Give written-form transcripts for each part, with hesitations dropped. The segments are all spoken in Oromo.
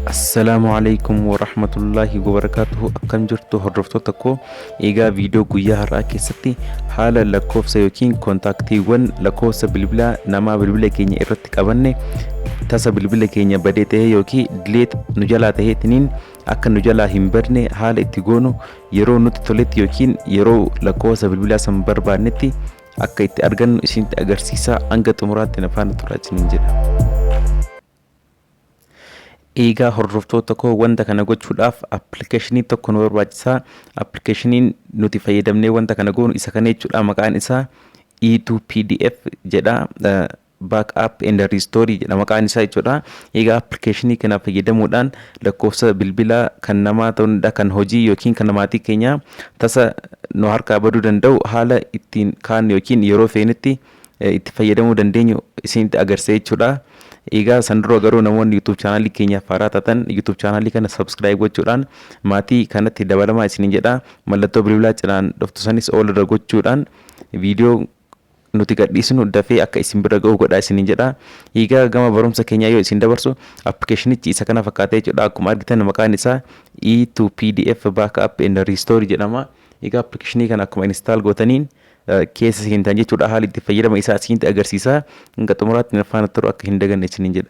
Assalamu alaikum warahmatullahi wabarakatuh. Akkam jirtu hordoftoota koo. Egaa viidiyoo guyyaa har'aa keessatti haala lakkoofsa yookiin kontaaktiiwwan lakkoofsa bilbilaa namaa bilbila keenya irratti qabanne tasa bilbila keenya badee ta'e yookiin dileet nu jalaa ta'eetiniin akka nu jalaa hin badne haala itti goonu yeroo nuti toletti yookiin yeroo lakkoofsa bilbilaa san barbaannetti akka itti argannu isinitti agarsiisa. Hanga xumuraatti na faana turaa isiniin jedha. Egaa hordoftoota koo wanta kana gochuudhaaf appilikeeshinii tokko nu barbaachisaa. Appilikeeshiniin nuti fayyadamnee wanta kana goonu isa kana jechuudha. Maqaan isaa E2PDF jedha. Backup and Restore jedha maqaan isaa jechuudha. Egaa appilikeeshinii kana fayyadamuudhaan lakkoofsa bilbilaa kan namaa ta'uudha kan hojii yookiin kan namaatii keenya tasa nu harkaa baduu danda'u haala ittiin kaan yookiin yeroo feenetti itti fayyadamuu dandeenyu isinitti agarsiisa jechuudha. Egaa san dura garuu namoonni YouTube channel keenyaaf haaraa taatan YouTube channel kana subscribe gochuudhaan maatii kanatti dabalamaa isiniin jedha. Mallattoo bilbilaa cinaan dhuftu sanis ol irra gochuudhaan viidiyoo nuti gadhiisnu dafee akka isin bira ga'u godhaa isiniin jedha. Egaa gama barumsa keenyaa yoo isin dabarsu appilikeeshinichi isa kana fakkaatee jechuudha. Akkuma argitan maqaan isaa E2PDF Backup and Restore jedhama. Egaa appilikeeshinii kana akkuma install gootaniin keessa seentan jechuudha. Haala itti fayyadama isaa isinitti agarsiisa. Hanga xumuraatti na faana turu akka hin daganne isiniin jedha.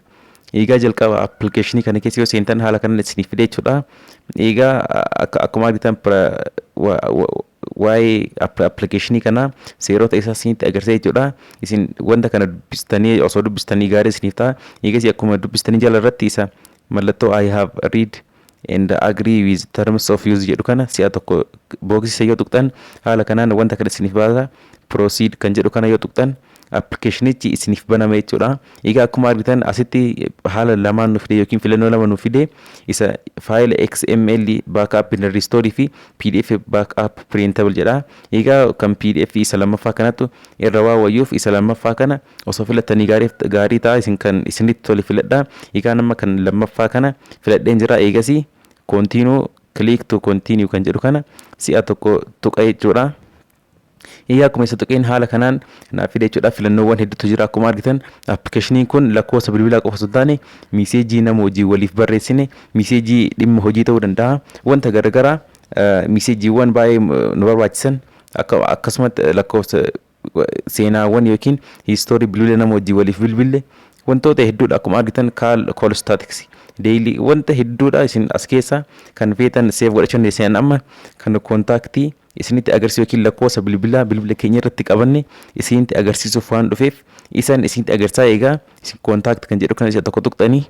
Egaa jalqaba appilikeeshinii kana keessa yoo seentan haala kanaan isiniif fide jechuudha. Egaa akkuma argitan waa'ee appilikeeshinii kana seerota isaa isinitti agarsiisa jechuudha. Isin wanta kana dubbistanii osoo dubbistanii gaarii isiniif ta'a. Egaa akkuma dubbistanii jala irratti isa mallattoo I have read and agree with terms of use jedhu kana si'a tokko booksisa yoo tuqxan haala kanaan wanta kana isiniif baasa. Proceed kan jedhu kana yoo tuqxan appilikeeshinichi isiniif baname jechuudha. Egaa akkuma argitan asitti haala lamaan nu fide yookiin filannoo lama nu fide isa faayila XML backup and restore fi PDF backup printable jedha. Egaa kan PDF isa lammaffaa kanatu irra waa wayyuuf isa lammaffaa kana osoo filattanii gaarii ta'a isin kan isinitti tole filadha. Egaa nama kan lammaffaa kana filadheen jira. Eegasii continue click to continue kan jedhu kana si'a tokko tuqa jechuudha. Egaa akkuma isa tuqeen haala kanaan naaf fide jechuudha. Filannoowwan hedduutu jira. Akkuma argitan appilikeeshiniin kun lakkoofsa bilbilaa qofa osoo hin taane miiseejii nama hojii waliif barreessine miiseejii dhimma hojii ta'uu danda'a. Wanta garaagaraa miiseejiiwwan baay'ee nu barbaachisan akkasumatti lakkoofsa seenaawwan yookiin hiistoorii bilbila nama hojii waliif bilbille wantoota hedduudha. Akkuma argitan call statistics daily wanta hedduudha. Isin as keessa kan feetan save godhachuu dandeessan amma kan kontaaktii isinitti agarsiisu yookiin lakkoofsa bilbila keenya irratti qabanne isinitti agarsiisuuf waan dhufeef isaan isinitti agarsiisa. Egaa isin kontaakt kan jedhu kana isa tokko tuqxanii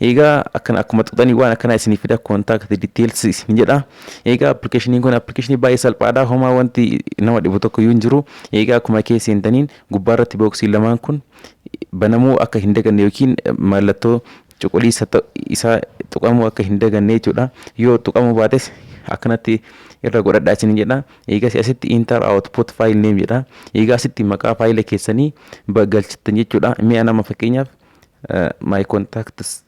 egaa akkuma tuqxanii waan akkana isiniif fida kontaakt details isin jedha. Egaa appilikeeshiniin kun appilikeeshinii baay'ee salphaadha. Homaa wanti nama dhibu tokko iyyuu hin jiru. Egaa akkuma keessa seentaniin gubbaa irratti booksii lamaan kun banamuu akka hin daganne yookiin mallattoo cuquliisa isaa tuqamuu akka hin daganne jechuudha. Yoo tuqamuu baates akkanatti irra godhadhaa isiniin jedha. Egaa asitti enter output file name jedha. Egaa asitti maqaa faayila keessanii galchittan jechuudha. Mi'a nama fakkeenyaaf my contacts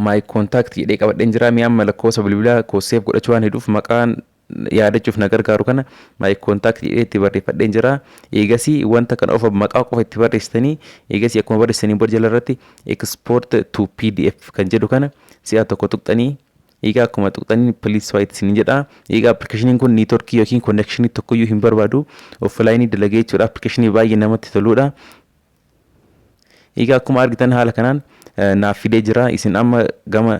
my contact jedhee qabadheen jira. Mi'a lakkoofsa bilbilaa kooseef godhachuu waan hedduuf maqaan yaadachuuf na gargaaru kana my contact jedhee itti barreeffadheen jira. Eegasii wanta kana ofa maqaa qofa itti barreessitanii eegasii akkuma barreessanii bor jala irratti export to PDF kan jedhu kana si'a tokko tuqxanii egaa akkuma tuqxanii please wait isin jedha. Egaa appilikeeshiniin kun neetworkii yookiin connection tokkoyyuu hin barbaadu. Offline dalagee jechuudha. Appilikeeshinii baay'ee namatti toludha. Egaa akkuma argitan haala kanaan naaf fidee jira. Isin amma gama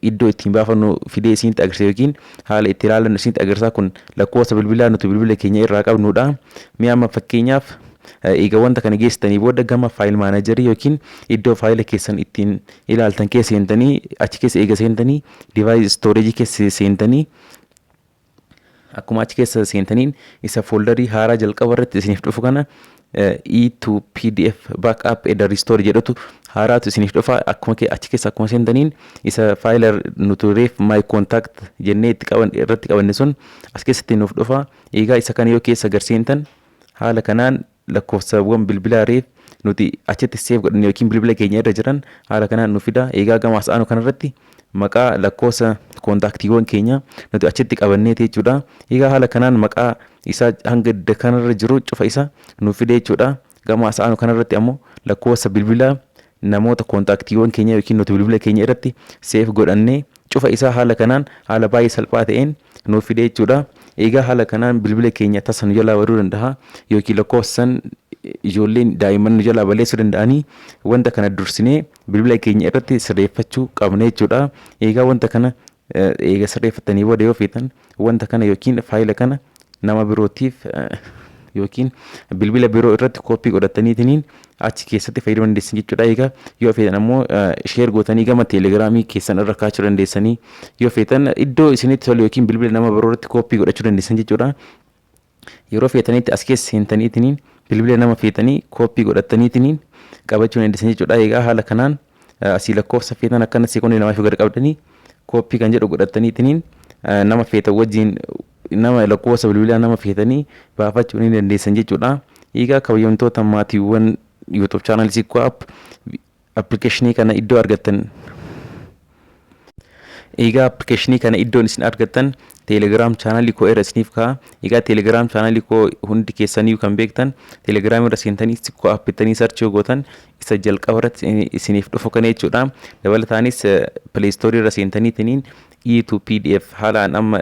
iddoo ittiin baafannu fidee isinitti agarsiisa yookiin haala itti ilaalannu isinitti agarsiisa. Kun lakkoofsa bilbilaa nuti bilbila keenya irraa qabnudha. Mi'a amma fakkeenyaaf egaa wanta kana geessitanii booda gama faayil maanajarii yookiin iddoo faayila keessan ittiin ilaaltan keessa seentanii achi keessa eega seentanii device storage keessa seentanii akkuma achi keessa seentaniin isa fooldarii haaraa jalqaba irratti isiniif dhufu kana E2PDF Backup and Restore jedhutu haaraatu isiniif dhufa. Akkuma achi keessa akkuma seentaniin isa faayila nuti reef my contact jennee irratti qabanne sun as keessatti nuuf dhufa. Egaa isa kana yoo keessa agarsiisan haala kanaan lakkoofsawwan bilbilaa reef nuti achitti save godhanne yookiin bilbila keenya irra jiran haala kanaan nuuf fida. Egaa gama as aanu kanarratti maqaa lakkoofsa kontaaktiiwwan keenya nuti achitti qabannee jechuudha. Egaa haala kanaan maqaa isaa hanga kanarra jiru cufa isa nuuf fide jechuudha. Gama asaanu kanarratti ammoo lakkoofsa bilbilaa namoota kontaaktiiwwan keenya yookiin nuti bilbila keenya irratti seef godhannee cufa isaa haala kanaan haala baay'ee salphaa ta'een nuuf fide jechuudha. Egaa haala kanaan bilbila keenya tasa nu jalaa baduu danda'a yookiin lakkoofsan ijoolleen daa'imman nu jalaa balleessuu danda'anii wanta kana dursinee bilbila keenya irratti sirreeffachuu qabna jechuudha. Egaa wanta kana eega sirreeffatanii booda yoo feetan wanta kana yookiin faayila kana nama birootiif yookiin bilbila biroo irratti kooppii godhataniitiin achi keessatti fayyadamuu dandeessan jechuudha. Egaa yoo feetan ammoo sheer gootanii gama teelegiraamii keessan irra kaachuu dandeessanii yoo feetan iddoo isinitti tolu yookiin bilbila nama biroo irratti kooppii godhachuu dandeessan jechuudha. Yeroo feetanitti as keessa seentaniitiin bilbila nama feetanii kooppii godhataniitiin qabachuu dandeessan jechuudha. Egaa haala kanaan asii lakkoofsa feetan akkana seekondii lamaaf gad qabdanii kooppii kan jedhu godhataniitiin nama feetan wajjin nama lakkoofsa bilbilaa nama feetanii baafachuu ni dandeessan jechuudha. Egaa kabajamtoota maatiiwwan YouTube channel Zikoo app application kana iddoo argattan egaa application kana iddoon isin argattan Telegram channel koo irra isiniif ka'a. Egaa Telegram channel koo hundi keessanii kan beektan Telegram irra seentanii Zikoo app ittanii search gootan isa jalqaba irratti isiniif dhufu kana jechuudha. Dabalataanis Play Store irra seentaniitiin YouTube PDF haalaan amma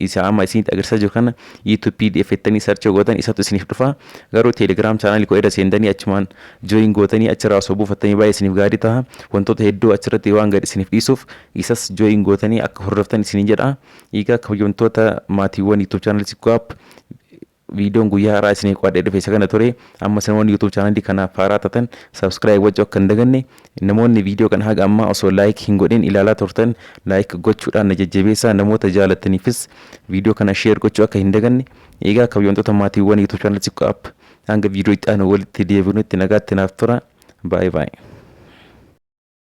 isa amma isinitti agarsiisaa jiru kana YouTube PDF ittanii search gootan isatu isiniif dhufa. Garuu Telegram channel koo irra seentanii achumaan join gootanii achirraa osoo buufattanii baay'ee isiniif gaarii ta'a. Wantoota hedduu achirratti waan gadi isiniif dhiisuuf isas join gootanii akka hordoftan isiniin jedha. Egaa kabajamtoota maatiiwwan YouTube channel Zikoo app viidiyoon guyyaa haaraa isinii qoodee dhufe isa kana ture. Amma namoonni YouTube channel kanaaf haaraa taatan subscribe gochuu akka hin daganne, namoonni viidiyoo kana haga ammaa osoo like hin godhin ilaalaa turtan like gochuudhaan na jajjabeessaa. Namoota jaalataniifis viidiyoo kana share gochuu akka hin daganne. Egaa kabajamtoota maatiiwwan YouTube channel Zikoo app hanga viidiyoo itti aanu walitti deebinutti nagaatti naaf tura. Bye bye.